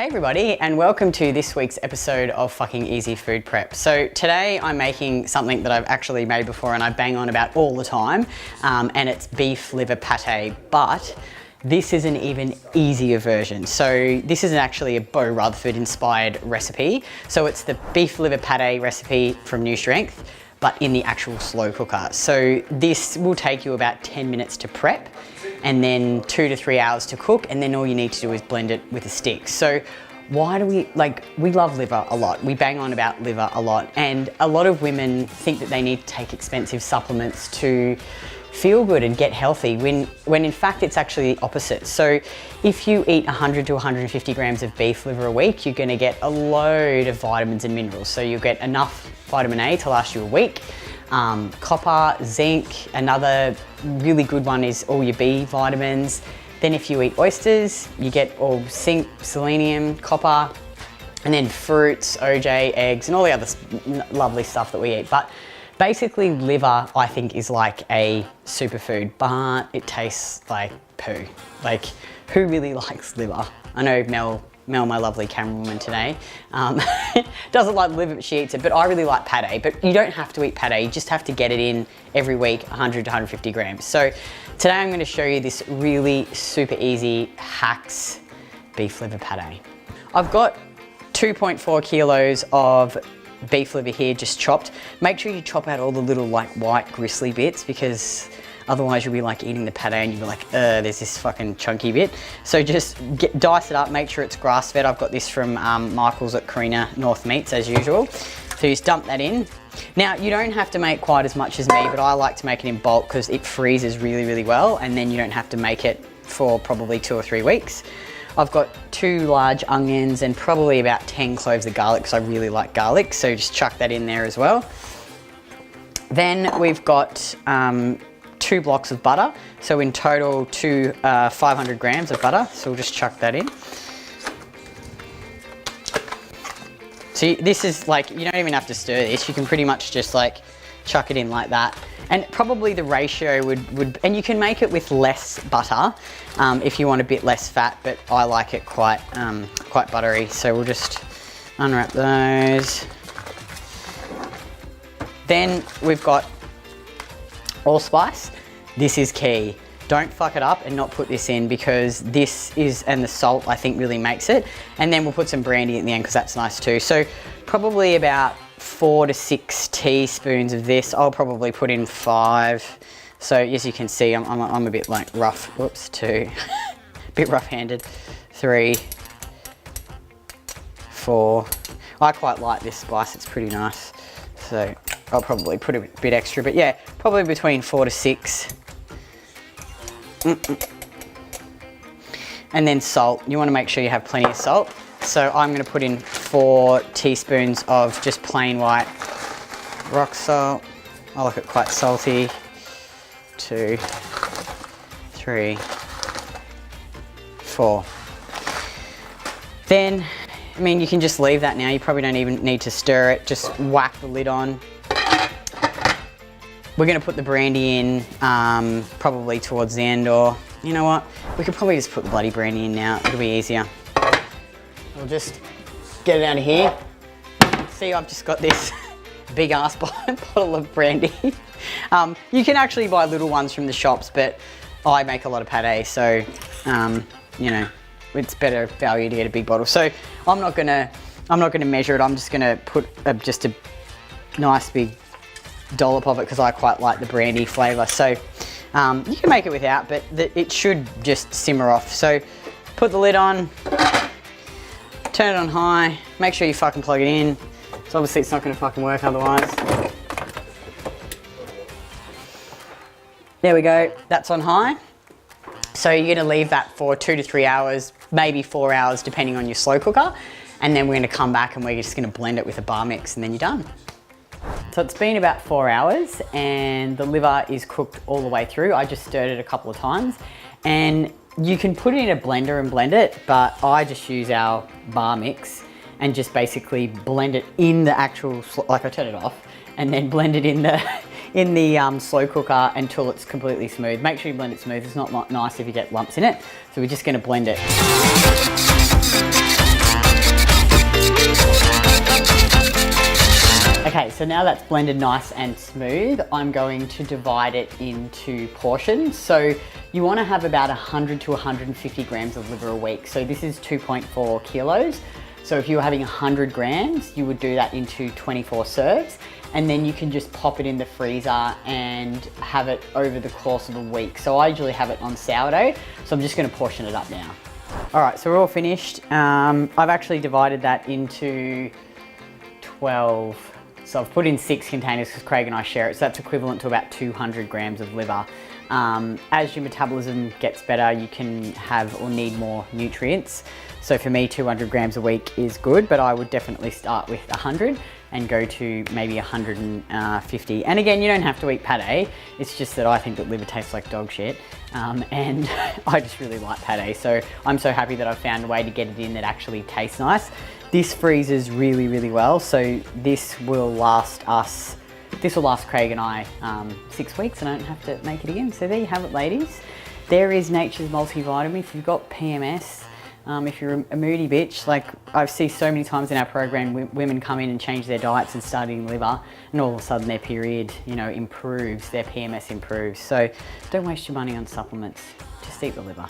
Hey everybody, and welcome to this week's episode of Fucking Easy Food Prep. So today I'm making something that I've actually made before and I bang on about all the time, and it's beef liver pate, but this is an even easier version. So this is actually a Bo Rutherford inspired recipe. So it's the beef liver pate recipe from NuStrength, but in the actual slow cooker. So this will take you about 10 minutes to prep and then 2 to 3 hours to cook, and then all you need to do is blend it with a stick. So why do we love liver a lot. We bang on about liver a lot, and a lot of women think that they need to take expensive supplements to feel good and get healthy, when in fact it's actually the opposite. So if you eat 100 to 150 grams of beef liver a week, you're gonna get a load of vitamins and minerals. So you'll get enough vitamin A to last you a week. Copper, zinc, another really good one is all your B vitamins. Then if you eat oysters, you get all zinc, selenium, copper, and then fruits, OJ, eggs, and all the other lovely stuff that we eat. But basically liver, I think, is like a superfood, but it tastes like poo. Like, who really likes liver? I know Mel, my lovely camerawoman today, doesn't like liver, but she eats it. But I really like pate, but you don't have to eat pate. You just have to get it in every week, 100 to 150 grams. So today I'm gonna show you this really super easy hacks beef liver pate. I've got 2.4 kilos of beef liver here, just chopped. Make sure you chop out all the little like white gristly bits, because otherwise you'll be like eating the pate and you'll be like, there's this fucking chunky bit. So just dice it up, make sure it's grass fed. I've got this from Michael's at Carina North Meats as usual. So you just dump that in. Now you don't have to make quite as much as me, but I like to make it in bulk because it freezes really, really well, and then you don't have to make it for probably 2 or 3 weeks. I've got 2 large onions and probably about 10 cloves of garlic because I really like garlic, so just chuck that in there as well. Then we've got 2 blocks of butter, so in total 500 grams of butter, so we'll just chuck that in. So this is like, you don't even have to stir this, you can pretty much just like chuck it in like that. And probably the ratio would and you can make it with less butter if you want a bit less fat, but I like it quite buttery. So we'll just unwrap those. Then we've got allspice. This is key. Don't fuck it up and not put this in, because this is, and the salt I think really makes it. And then we'll put some brandy at the end because that's nice too. So probably about 4 to 6 teaspoons of this. I'll probably put in 5. So as you can see, I'm a bit like rough. Whoops, 2. Bit rough-handed. 3, 4. I quite like this spice, it's pretty nice. So I'll probably put a bit extra, but yeah, probably between 4 to 6. And then salt. You want to make sure you have plenty of salt. So I'm going to put in 4 teaspoons of just plain white rock salt. I like it quite salty. 2, 3, 4. Then, I mean, you can just leave that now. You probably don't even need to stir it. Just whack the lid on. We're going to put the brandy in probably towards the end, or you know what? We could probably just put the bloody brandy in now. It'll be easier. We'll just get it out of here. See, I've just got this big ass bottle of brandy. You can actually buy little ones from the shops, but I make a lot of pate, so you know, it's better value to get a big bottle. So I'm not gonna measure it. I'm just gonna put just a nice big dollop of it because I quite like the brandy flavour. So you can make it without, but it should just simmer off. So put the lid on, turn it on high, make sure you fucking plug it in. So obviously it's not going to fucking work otherwise. There we go, that's on high. So you're going to leave that for 2 to 3 hours, maybe 4 hours depending on your slow cooker. And then we're going to come back and we're just going to blend it with a bar mix, and then you're done. So it's been about 4 hours and the liver is cooked all the way through. I just stirred it a couple of times, and you can put it in a blender and blend it, but I just use our bar mix and just basically blend it in the actual, like I turn it off and then blend it in the slow cooker until it's completely smooth. Make sure you blend it smooth. It's not nice if you get lumps in it. So we're just gonna blend it. Okay, so now that's blended nice and smooth, I'm going to divide it into portions. So you want to have about 100 to 150 grams of liver a week. So this is 2.4 kilos. So if you were having 100 grams, you would do that into 24 serves, and then you can just pop it in the freezer and have it over the course of a week. So I usually have it on sourdough, so I'm just going to portion it up now. All right, so we're all finished. I've actually divided that into 12. So I've put in 6 containers because Craig and I share it. So that's equivalent to about 200 grams of liver. As your metabolism gets better, you can have or need more nutrients. So for me, 200 grams a week is good, but I would definitely start with 100 and go to maybe 150. And again, you don't have to eat pate. It's just that I think that liver tastes like dog shit. And I just really like pate. So I'm so happy that I've found a way to get it in that actually tastes nice. This freezes really, really well. So this will last Craig and I 6 weeks, and I don't have to make it again. So there you have it, ladies. There is nature's multivitamin. If you've got PMS, if you're a moody bitch, like I see so many times in our program, women come in and change their diets and start eating liver, and all of a sudden their period, improves, their PMS improves. So don't waste your money on supplements, just eat the liver.